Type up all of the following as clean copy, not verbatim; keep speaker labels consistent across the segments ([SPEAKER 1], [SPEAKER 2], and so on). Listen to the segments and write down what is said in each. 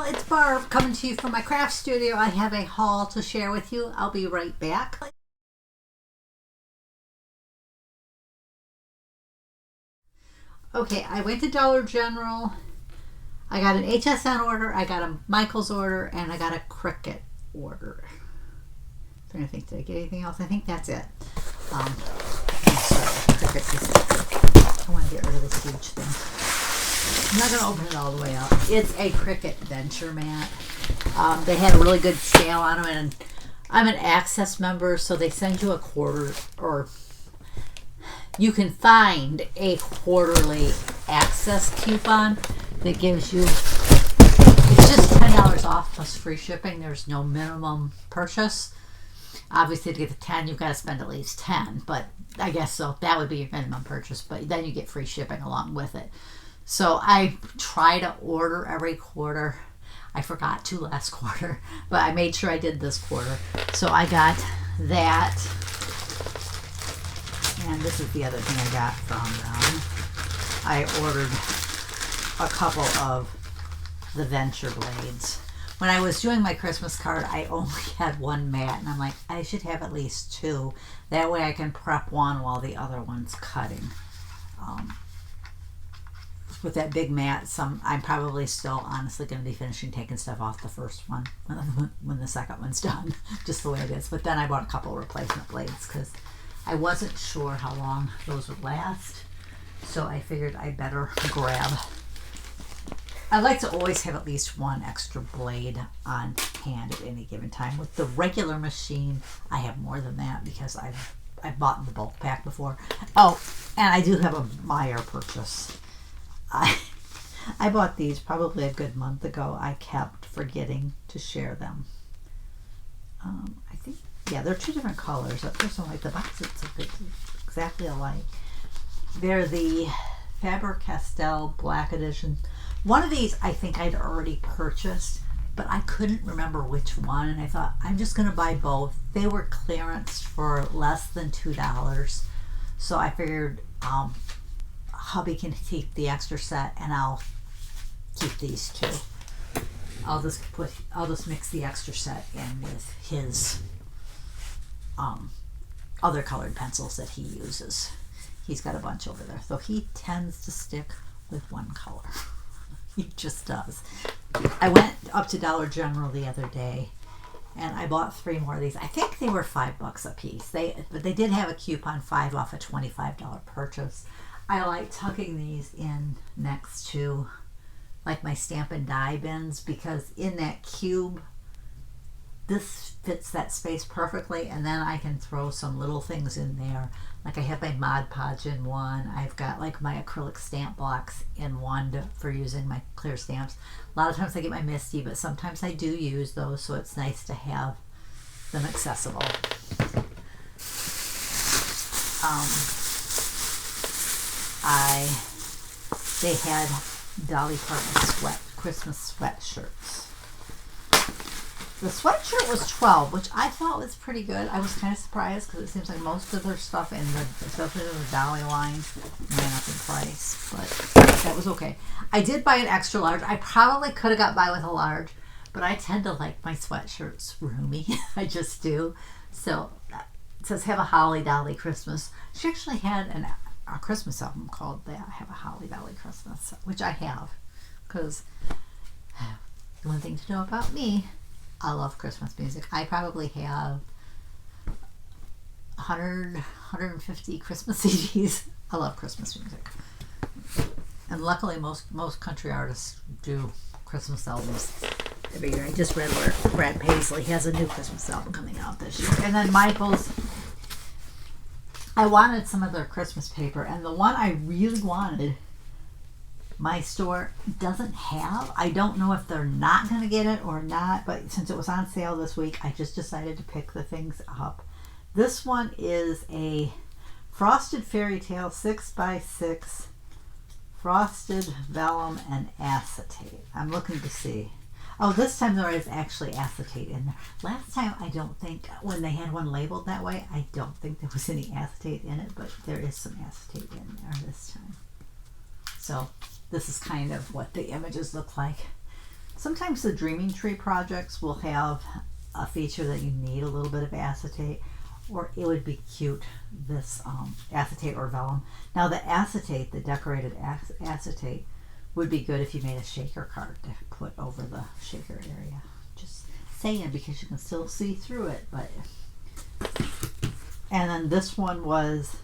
[SPEAKER 1] it's Barb coming to you from my craft studio. I have a haul to share with you. I'll be right back. Okay, I went to Dollar General. I got an HSN order, I got a Michaels order, and I got a Cricut order. I'm trying to think, did I get anything else? I think that's it. I'm sorry, Cricut. I want to get rid of this huge thing. I'm not going to open it all the way up. It's a Cricut Venture mat. They had a really good sale on them, and I'm an Access member, so they send you a quarter, or you can find a quarterly Access coupon that gives you, it's just $10 off plus free shipping. There's no minimum purchase. Obviously, to get the 10, you've got to spend at least 10, but I guess so. That would be your minimum purchase, but then you get free shipping along with it. So I try to order every quarter. I forgot to last quarter, but I made sure I did this quarter. So I got that, and this is the other thing I got from them. I ordered a couple of the Venture blades. When I was doing my Christmas card, I only had one mat, and I'm like, I should have at least two. That way I can prep one while the other one's cutting. With that big mat, I'm probably still honestly going to be finishing taking stuff off the first one when the second one's done, just the way it is. But then I bought a couple of replacement blades because I wasn't sure how long those would last. So I figured I better grab. I like to always have at least one extra blade on hand at any given time. With the regular machine, I have more than that because I've bought the bulk pack before. Oh, and I do have a Meyer purchase. I bought these probably a good month ago. I kept forgetting to share them. I think, yeah, they're two different colors. At first I'm like, the box is exactly alike. They're the Faber-Castell Black Edition. One of these I think I'd already purchased, but I couldn't remember which one, and I thought, I'm just going to buy both. They were clearance for less than $2, so I figured hubby can keep the extra set, and I'll keep these two. I'll just mix the extra set in with his other colored pencils that he uses. He's got a bunch over there, so he tends to stick with one color. He just does. I went up to Dollar General the other day, and I bought 3 more of these. I think they were $5 a piece. But they did have a coupon, 5 off a $25 purchase. I like tucking these in next to like my stamp and die bins, because in that cube, this fits that space perfectly, and then I can throw some little things in there. Like I have my Mod Podge in one. I've got like my acrylic stamp blocks in one for using my clear stamps. A lot of times I get my Misty, but sometimes I do use those, so it's nice to have them accessible. They had Dolly Parton Christmas sweatshirts. The sweatshirt was $12, which I thought was pretty good. I was kind of surprised because it seems like most of their stuff, especially in the Dolly line, ran up in price, but that was okay. I did buy an extra large. I probably could have got by with a large, but I tend to like my sweatshirts roomy. I just do. So it says Have a Holly Dolly Christmas. She actually had a Christmas album called that, Have a Holly Dolly Christmas, which I have, because one thing to know about me, I love Christmas music. I probably have 150 Christmas CDs. I love Christmas music. And luckily most country artists do Christmas albums every year. I just read where Brad Paisley has a new Christmas album coming out this year. And then Michael's, I wanted some of their Christmas paper, and the one I really wanted, my store doesn't have. I don't know if they're not going to get it or not, but since it was on sale this week, I just decided to pick the things up. This one is a Frosted Fairy Tale 6x6 frosted vellum and acetate. I'm looking to see. Oh, this time there is actually acetate in there. Last time, I don't think, when they had one labeled that way, I don't think there was any acetate in it, but there is some acetate in there this time. So this is kind of what the images look like. Sometimes the Dreaming Tree projects will have a feature that you need a little bit of acetate, or it would be cute, this acetate or vellum. Now the acetate, the decorated acetate, would be good if you made a shaker card to put over the shaker area. Just saying, because you can still see through it. But and then this one was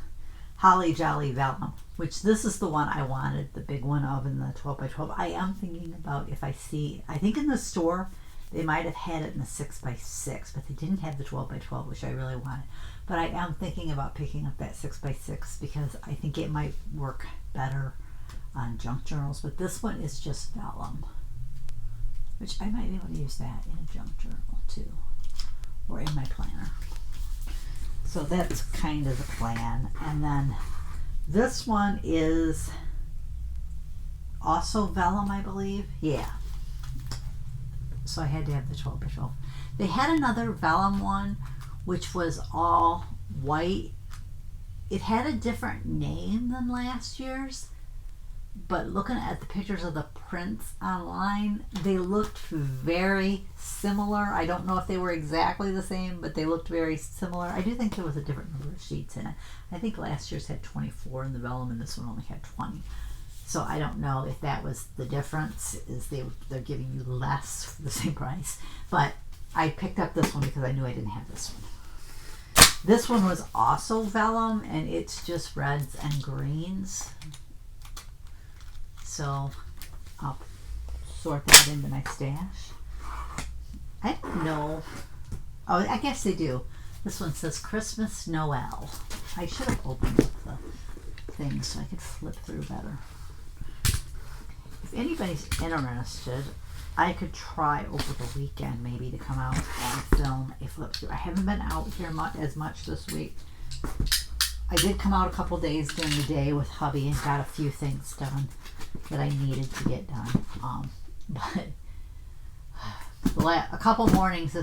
[SPEAKER 1] Holly Jolly Vellum, which this is the one I wanted, the big one of in the 12 by 12. I am thinking about if I think in the store they might have had it in the 6 by 6, but they didn't have the 12 by 12, which I really wanted. But I am thinking about picking up that 6 by 6 because I think it might work better on junk journals. But this one is just vellum, which I might be able to use that in a junk journal too, or in my planner. So that's kind of the plan. And then this one is also vellum, I believe. Yeah. So I had to have the 12 by 12. They had another vellum one, which was all white. It had a different name than last year's, but looking at the pictures of the prints online, they looked very similar. I don't know if they were exactly the same, but they looked very similar. I do think there was a different number of sheets in it. I think last year's had 24 in the vellum, and this one only had 20. So I don't know if that was the difference, is they're giving you less for the same price. But I picked up this one because I knew I didn't have this one. This one was also vellum, and it's just reds and greens. So I'll sort that into my stash. I don't know. Oh, I guess they do. This one says Christmas Noel. I should have opened up the thing so I could flip through better. If anybody's interested, I could try over the weekend maybe to come out and film a flip through. I haven't been out here as much this week. I did come out a couple days during the day with hubby and got a few things done that I needed to get done. But a couple mornings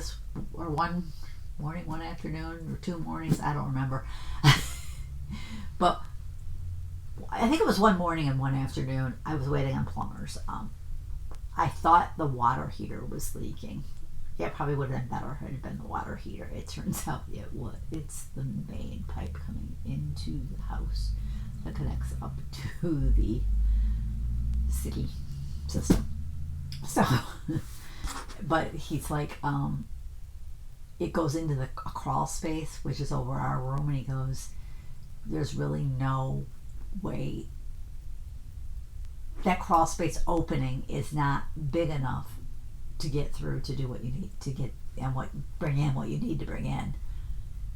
[SPEAKER 1] or one morning, one afternoon, or 2 mornings, I don't remember. But I think it was 1 morning and 1 afternoon, I was waiting on plumbers. I thought the water heater was leaking. Yeah, it probably would have been better if it had been the water heater. It turns out it would. It's the main pipe coming into the house that connects up to the city system. So, but he's like, it goes into a crawl space, which is over our room, and he goes, there's really no way. That crawl space opening is not big enough to get through to do what you need to get and bring in what you need to bring in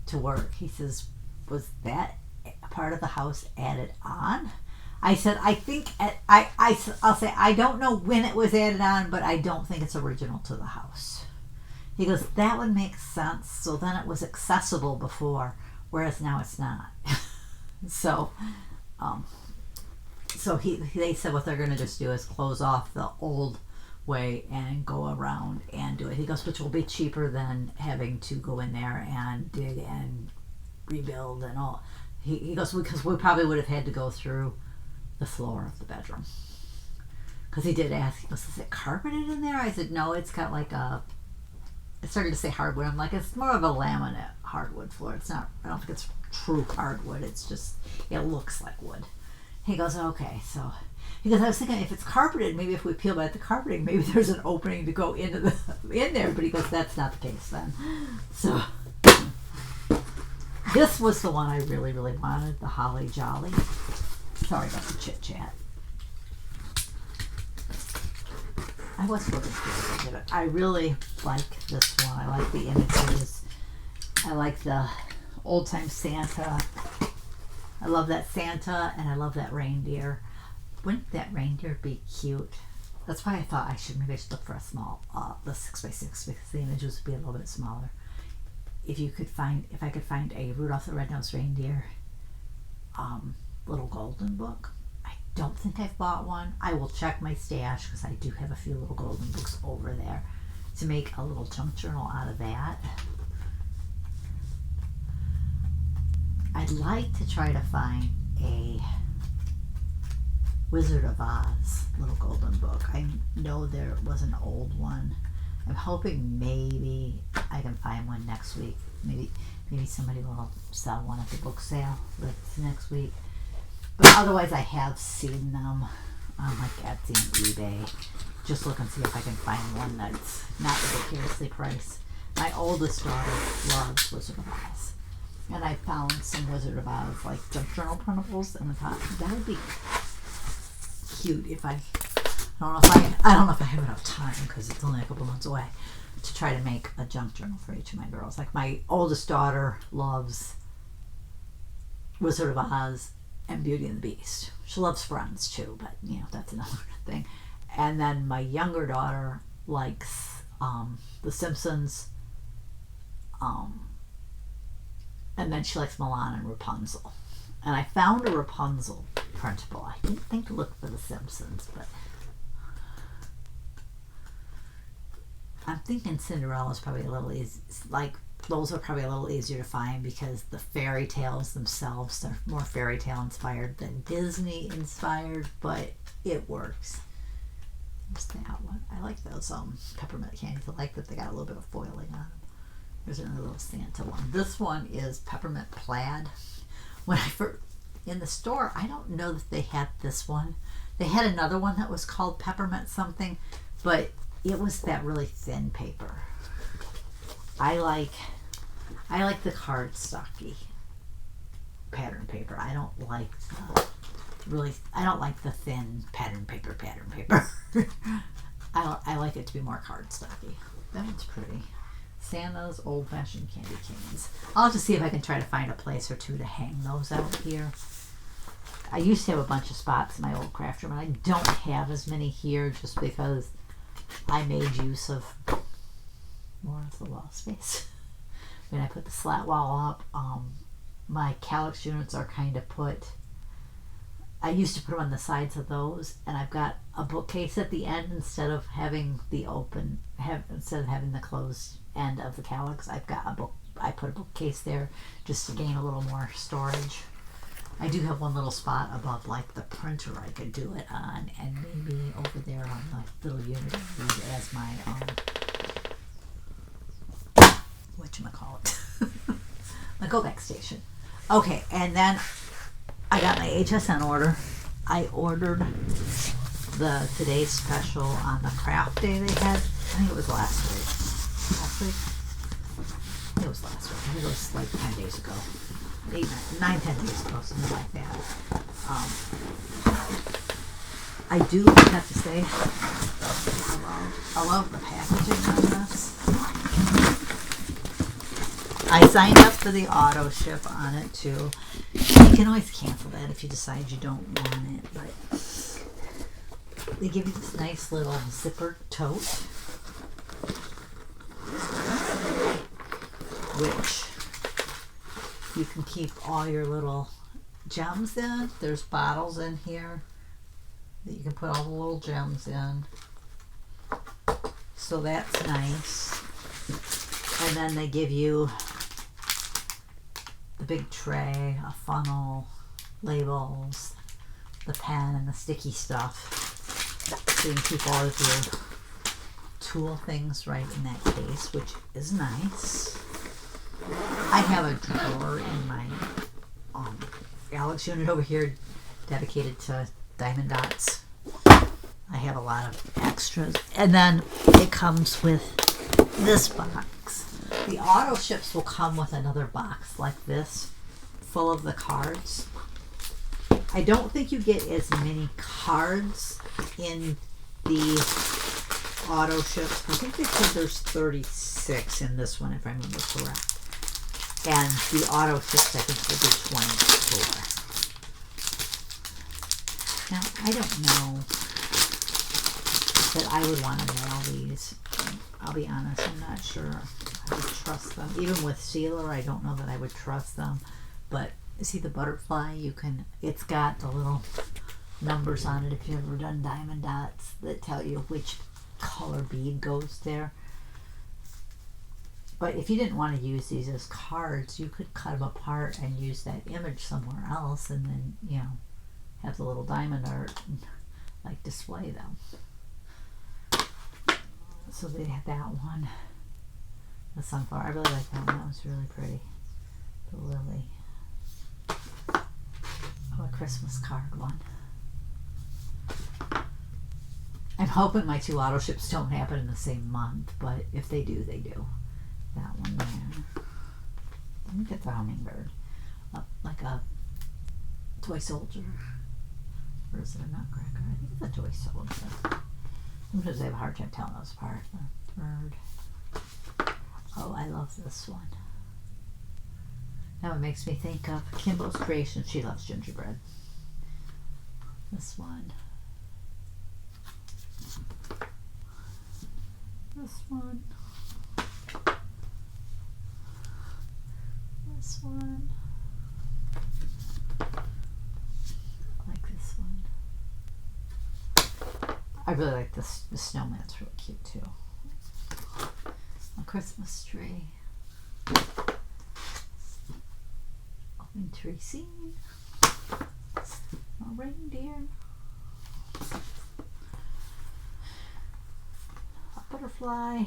[SPEAKER 1] to work. He says, was that part of the house added on? I said, I think I'll say I don't know when it was added on, but I don't think it's original to the house. He goes, that would make sense. So then it was accessible before, whereas now it's not. So they said what they're going to just do is close off the old way and go around and do it. He goes, which will be cheaper than having to go in there and dig and rebuild and all. He goes, because we probably would have had to go through the floor of the bedroom. Because he did ask, he goes, is it carpeted in there? I said, no, it's got like I started to say hardwood. I'm like, it's more of a laminate hardwood floor. It's not, I don't think it's true hardwood. It's just, it looks like wood. He goes, okay. So he goes, I was thinking if it's carpeted, maybe if we peel back the carpeting, maybe there's an opening to go in there. But he goes, that's not the case then. So this was the one I really, really wanted, the Holly Jolly. Sorry about the chit chat. I was looking through it. I really like this one. I like the images. I like the old time Santa. I love that Santa, and I love that reindeer. Wouldn't that reindeer be cute? That's why I thought I should look for a small, the 6x6, because the images would be a little bit smaller. If I could find a Rudolph the Red-Nosed Reindeer little golden book. I don't think I've bought one. I will check my stash because I do have a few little golden books over there to make a little junk journal out of that. I'd like to try to find a Wizard of Oz little golden book. I know there was an old one. I'm hoping maybe I can find one next week. Maybe somebody will sell one at the book sale that's next week. But otherwise, I have seen them on like Etsy and eBay. Just look and see if I can find one that's not ridiculously priced. My oldest daughter loves Wizard of Oz, and I found some Wizard of Oz like junk journal printables, and I thought that would be cute if I don't know if I have enough time because it's only a couple months away to try to make a junk journal for each of my girls. Like my oldest daughter loves Wizard of Oz and Beauty and the Beast. She loves Friends too, but you know that's another thing. And then my younger daughter likes The Simpsons, and then she likes Milan and Rapunzel. And I found a Rapunzel printable. I didn't think to look for The Simpsons, but I'm thinking Cinderella's probably a little easy. Like those are probably a little easier to find because the fairy tales themselves are more fairy tale inspired than Disney inspired, but it works. There's that one. I like those peppermint candies. I like that they got a little bit of foiling on them. There's another little Santa one. This one is peppermint plaid. When I first in the store, I don't know that they had this one. They had another one that was called peppermint something, but it was that really thin paper. I like the cardstocky pattern paper. I don't like the thin pattern paper. I like it to be more cardstocky. That one's pretty. Santa's old-fashioned candy canes. I'll have to see if I can try to find a place or two to hang those out here. I used to have a bunch of spots in my old craft room, and I don't have as many here just because I made use of more of the wall space. When I put the slat wall up, my calyx units are kind of put. I used to put them on the sides of those, and I've got a bookcase at the end instead of having the closed end of the calyx. I put a bookcase there just to gain a little more storage. I do have one little spot above like the printer I could do it on, and maybe over there on the little unit I use as my whatchamacallit my go back station. Okay, and then I got my HSN order. I ordered the Today's Special on the craft day they had. I think it was last week. I think it was last week. I think it was like 10 days ago. 9-10 days ago, something like that. I do have to say, I love the packaging on this. I signed up for the auto ship on it too. You can always cancel that if you decide you don't want it, but they give you this nice little zipper tote, which you can keep all your little gems in. There's bottles in here that you can put all the little gems in. So that's nice. And then they give you the big tray, a funnel, labels, the pen, and the sticky stuff. So you can keep all of your tool things right in that case, which is nice. I have a drawer in my Alex unit over here dedicated to diamond dots. I have a lot of extras. And then it comes with this box. The auto ships will come with another box like this, full of the cards. I don't think you get as many cards in the auto ships. I think they said there's 36 in this one, if I remember correct. And the auto ships, I think, will be 24. Now, I don't know that I would want to mail these. I'll be honest, I'm not sure I would trust them. Even with sealer, I don't know that I would trust them. But see the butterfly? It's got the little numbers on it if you've ever done diamond dots that tell you which color bead goes there. But if you didn't want to use these as cards, you could cut them apart and use that image somewhere else, and then, have the little diamond art and like display them. So they had that one. The sunflower. I really like that one. That was really pretty. The lily. Oh, a Christmas card one. I'm hoping my 2 auto ships don't happen in the same month, but if they do, they do. That one there. I think it's a hummingbird. Like a toy soldier. Or is it a nutcracker? I think it's a toy soldier. Sometimes I have a hard time telling those apart. The bird. Oh, I love this one. Now it makes me think of Kimbo's creation. She loves gingerbread. This one. This one. This one. I like this one. I really like this. The snowman's really cute too. A Christmas tree. Open tree scene. A reindeer. A butterfly.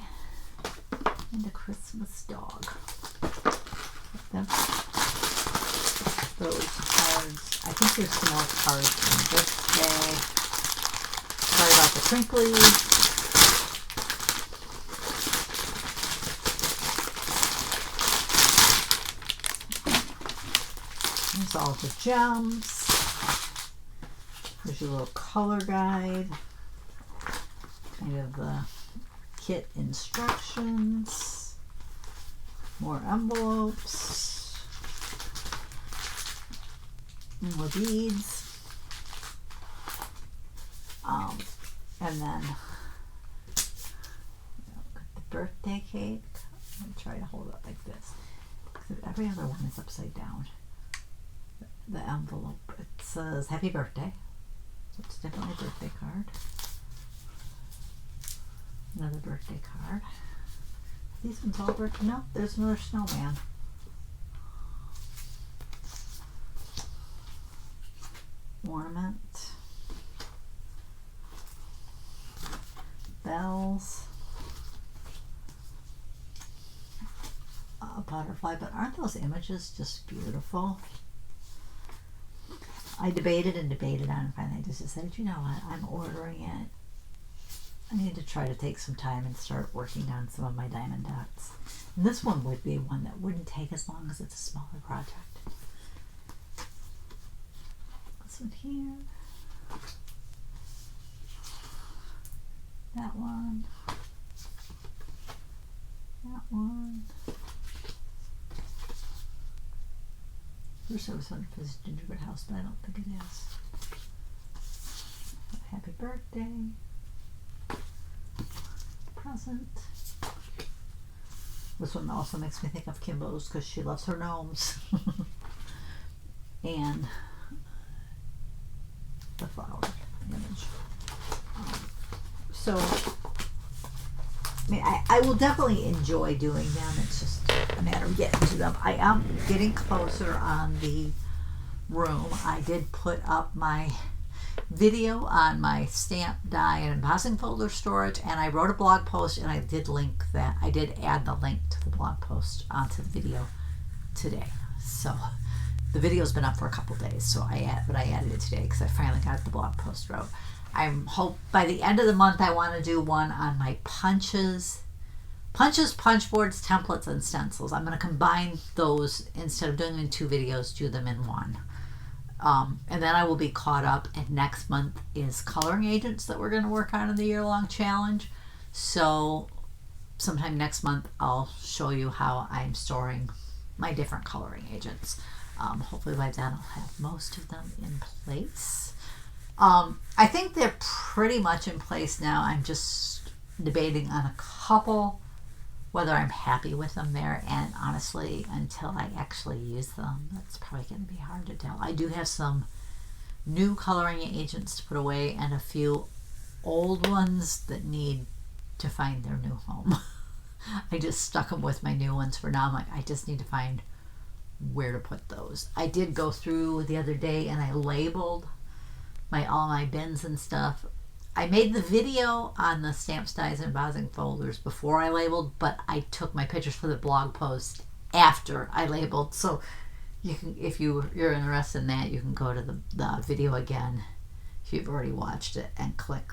[SPEAKER 1] And a Christmas dog. Those cards. I think there's some more cards in this day. Sorry about the crinklies. There's all the gems. There's your little color guide. Kind of the kit instructions. More envelopes. More beads. And then the birthday cake. I'm going to try to hold it like this. Because every other one is upside down. The envelope, it says happy birthday. So it's definitely a birthday card. Another birthday card. These ones all birthday. No, there's another snowman. Ornament. Bells. A butterfly, but aren't those images just beautiful? I debated and debated on it, and finally I just decided, you know what, I'm ordering it. I need to try to take some time and start working on some of my diamond dots. And this one would be one that wouldn't take as long as it's a smaller project. This one here. That one. That one. First I was wondering if it's a gingerbread house, but I don't think it is. Happy birthday. Present. This one also makes me think of Kimbo's because she loves her gnomes. And the flower image. So, I mean, I will definitely enjoy doing them. It's just a matter of getting to them. I am getting closer on the room. I did put up my video on my stamp, die, and embossing folder storage, and I wrote a blog post, and I did link that. I did add the link to the blog post onto the video today. So the video's been up for a couple days, so I added it today because I finally got the blog post wrote. I hope by the end of the month I want to do one on my punches, punch boards, templates, and stencils. I'm going to combine those instead of doing them in 2 videos, do them in 1. And then I will be caught up, and next month is coloring agents that we're going to work on in the year-long challenge. So sometime next month I'll show you how I'm storing my different coloring agents. Hopefully by then I'll have most of them in place. I think they're pretty much in place now. I'm just debating on a couple, whether I'm happy with them there, and honestly, until I actually use them, that's probably going to be hard to tell. I do have some new coloring agents to put away and a few old ones that need to find their new home. I just stuck them with my new ones for now. I'm like, I just need to find where to put those. I did go through the other day and I labeled all my bins and stuff. I made the video on the stamps, dies, and embossing folders before I labeled, but I took my pictures for the blog post after I labeled. So you can, if you're interested in that, you can go to the video again if you've already watched it and click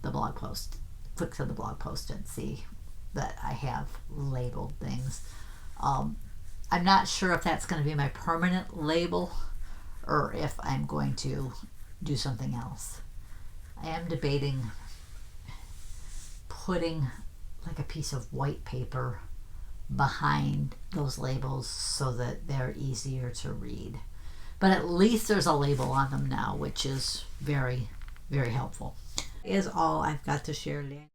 [SPEAKER 1] the blog post. Click to the blog post and see that I have labeled things. I'm not sure if that's going to be my permanent label or if I'm going to do something else. I am debating putting like a piece of white paper behind those labels so that they're easier to read. But at least there's a label on them now, which is very, very helpful. Is all I've got to share today.